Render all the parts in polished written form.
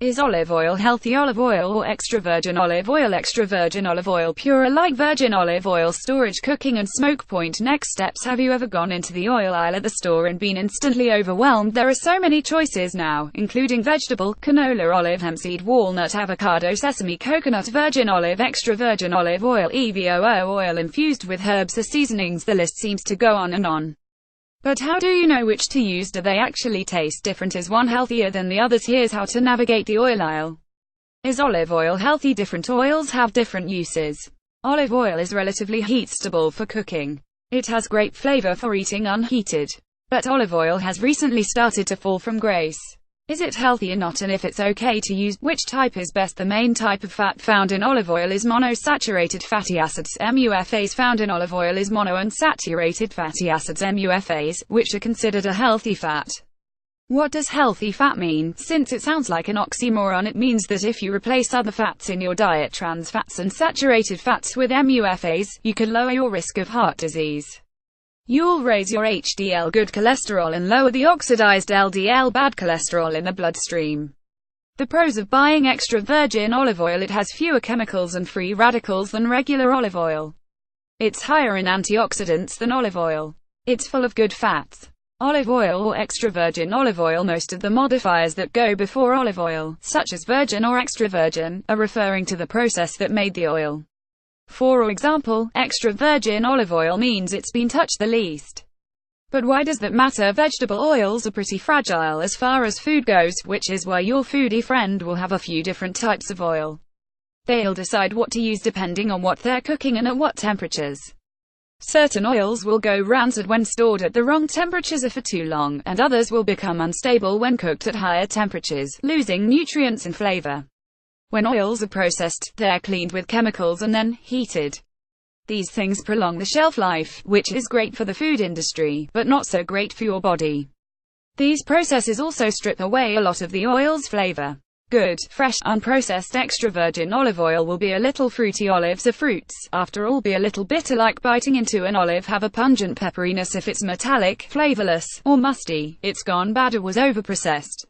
Is olive oil healthy? Olive oil or extra virgin olive oil? Extra virgin olive oil, pure like virgin olive oil, storage, cooking and smoke point. Next steps. Have you ever gone into the oil aisle at the store and been instantly overwhelmed? There are so many choices now, including vegetable, canola, olive, hemp seed, walnut, avocado, sesame, coconut, virgin olive, extra virgin olive oil, EVOO oil infused with herbs or seasonings. The list seems to go on and on. But how do you know which to use? Do they actually taste different? Is one healthier than the others? Here's how to navigate the oil aisle. Is olive oil healthy? Different oils have different uses. Olive oil is relatively heat-stable for cooking. It has great flavor for eating unheated. But olive oil has recently started to fall from grace. Is it healthy or not, and if it's okay to use, which type is best? The main type of fat found in olive oil is monosaturated fatty acids. MUFAs found in olive oil is monounsaturated fatty acids, MUFAs, which are considered a healthy fat. What does healthy fat mean? Since it sounds like an oxymoron, it means that if you replace other fats in your diet, trans fats and saturated fats, with MUFAs, you can lower your risk of heart disease. You'll raise your HDL, good cholesterol, and lower the oxidized LDL, bad cholesterol, in the bloodstream. The pros of buying extra virgin olive oil: it has fewer chemicals and free radicals than regular olive oil. It's higher in antioxidants than olive oil. It's full of good fats. Olive oil or extra virgin olive oil. Most of the modifiers that go before olive oil, such as virgin or extra virgin, are referring to the process that made the oil. For example, extra virgin olive oil means it's been touched the least. But why does that matter? Vegetable oils are pretty fragile as far as food goes, which is why your foodie friend will have a few different types of oil. They'll decide what to use depending on what they're cooking and at what temperatures. Certain oils will go rancid when stored at the wrong temperatures or for too long, and others will become unstable when cooked at higher temperatures, losing nutrients and flavor. When oils are processed, they're cleaned with chemicals and then heated. These things prolong the shelf life, which is great for the food industry, but not so great for your body. These processes also strip away a lot of the oil's flavor. Good, fresh, unprocessed extra virgin olive oil will be a little fruity. Olives are fruits, after all. Be a little bitter, like biting into an olive. Have a pungent pepperiness. If it's metallic, flavorless, or musty, it's gone bad or was overprocessed.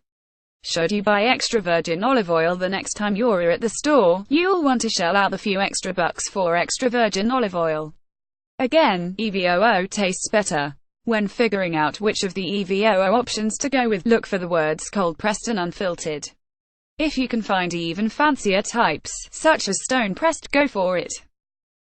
Should you buy extra virgin olive oil the next time you're at the store, you'll want to shell out the few extra bucks for extra virgin olive oil. Again, EVOO tastes better. When figuring out which of the EVOO options to go with, look for the words cold pressed and unfiltered. If you can find even fancier types, such as stone pressed, go for it.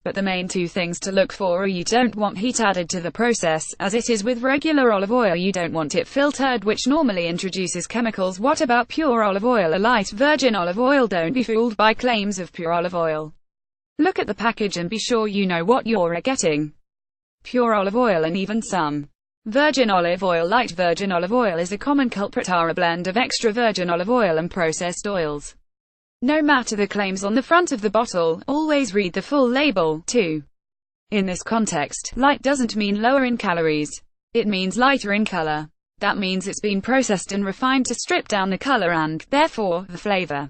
But the main two things to look for are: you don't want heat added to the process, as it is with regular olive oil. You don't want it filtered, which normally introduces chemicals. What about pure olive oil, a light virgin olive oil? Don't be fooled by claims of pure olive oil. Look at the package and be sure you know what you're getting. Pure olive oil and even some virgin olive oil. Light virgin olive oil is a common culprit, are a blend of extra virgin olive oil and processed oils. No matter the claims on the front of the bottle, always read the full label, too. In this context, light doesn't mean lower in calories. It means lighter in color. That means it's been processed and refined to strip down the color and, therefore, the flavor.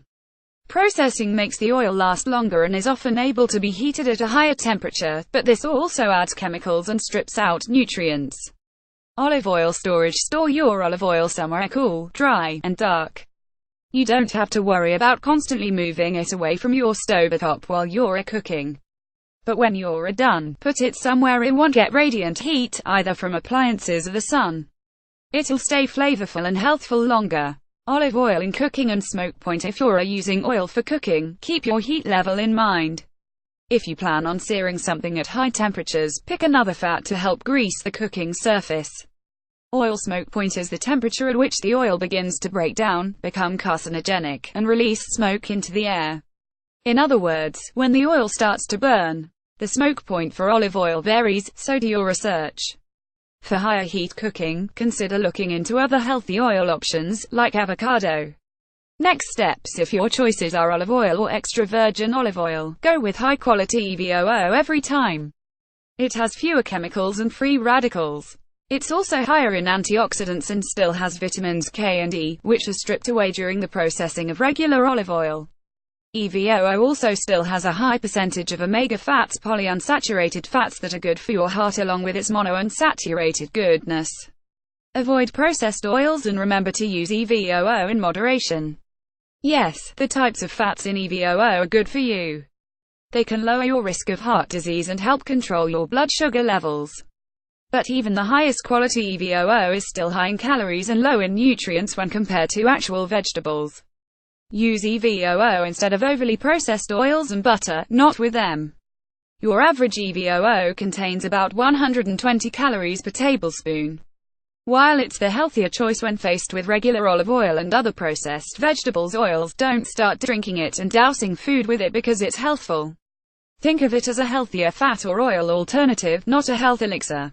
Processing makes the oil last longer and is often able to be heated at a higher temperature, but this also adds chemicals and strips out nutrients. Olive oil storage: store your olive oil somewhere cool, dry, and dark. You don't have to worry about constantly moving it away from your stovetop while you're cooking. But when you're done, put it somewhere it won't get radiant heat, either from appliances or the sun. It'll stay flavorful and healthful longer. Olive oil in cooking and smoke point: if you're using oil for cooking, keep your heat level in mind. If you plan on searing something at high temperatures, pick another fat to help grease the cooking surface. Oil smoke point is the temperature at which the oil begins to break down, become carcinogenic, and release smoke into the air. In other words, when the oil starts to burn. The smoke point for olive oil varies, so do your research. For higher heat cooking, consider looking into other healthy oil options, like avocado. Next steps: if your choices are olive oil or extra virgin olive oil, go with high quality EVOO every time. It has fewer chemicals and free radicals. It's also higher in antioxidants and still has vitamins K and E, which are stripped away during the processing of regular olive oil. EVOO also still has a high percentage of omega fats, polyunsaturated fats that are good for your heart, along with its monounsaturated goodness. Avoid processed oils and remember to use EVOO in moderation. Yes, the types of fats in EVOO are good for you. They can lower your risk of heart disease and help control your blood sugar levels. But even the highest quality EVOO is still high in calories and low in nutrients when compared to actual vegetables. Use EVOO instead of overly processed oils and butter, not with them. Your average EVOO contains about 120 calories per tablespoon. While it's the healthier choice when faced with regular olive oil and other processed vegetables oils, don't start drinking it and dousing food with it because it's healthful. Think of it as a healthier fat or oil alternative, not a health elixir.